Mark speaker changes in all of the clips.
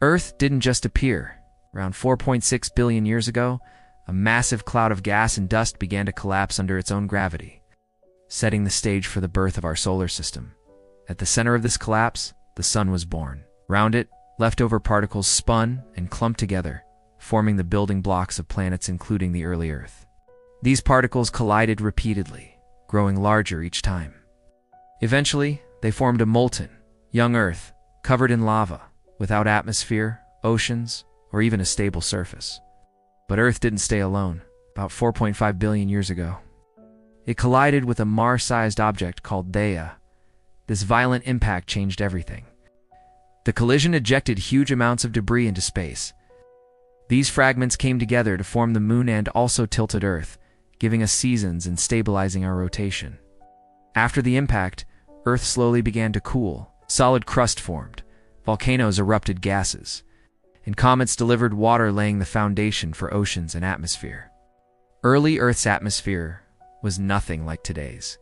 Speaker 1: Earth didn't just appear. Around 4.6 billion years ago, a massive cloud of gas and dust began to collapse under its own gravity, setting the stage for the birth of our solar system. At the center of this collapse, the sun was born. Round it, leftover particles spun and clumped together, forming the building blocks of planets including the early Earth. These particles collided repeatedly, growing larger each time. Eventually, they formed a molten, young Earth, covered in lava, without atmosphere, oceans, or even a stable surface. But Earth didn't stay alone. About 4.5 billion years ago, it collided with a Mars-sized object called Theia. This violent impact changed everything. The collision ejected huge amounts of debris into space. These fragments came together to form the Moon and also tilted Earth, giving us seasons and stabilizing our rotation. After the impact, Earth slowly began to cool. Solid crust formed, volcanoes erupted gases, and comets delivered water, laying the foundation for oceans and atmosphere. Early Earth's atmosphere was nothing like today's.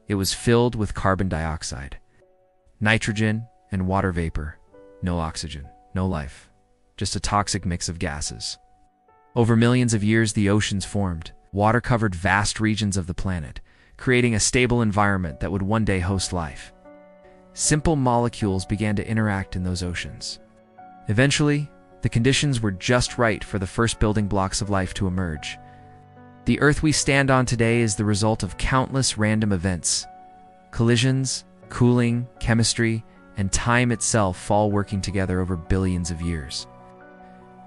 Speaker 1: It was filled with carbon dioxide, nitrogen, and water vapor. No oxygen, no life, just a toxic mix of gases. Over millions of years, the oceans formed. Water covered vast regions of the planet, creating a stable environment that would one day host life. Simple molecules began to interact in those oceans. Eventually, the conditions were just right for the first building blocks of life to emerge. The Earth we stand on today is the result of countless random events. Collisions, cooling, chemistry, and time itself all working together over billions of years.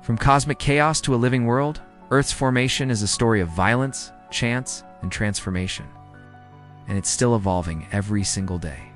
Speaker 1: From cosmic chaos to a living world, Earth's formation is a story of violence, chance, and transformation. And it's still evolving every single day.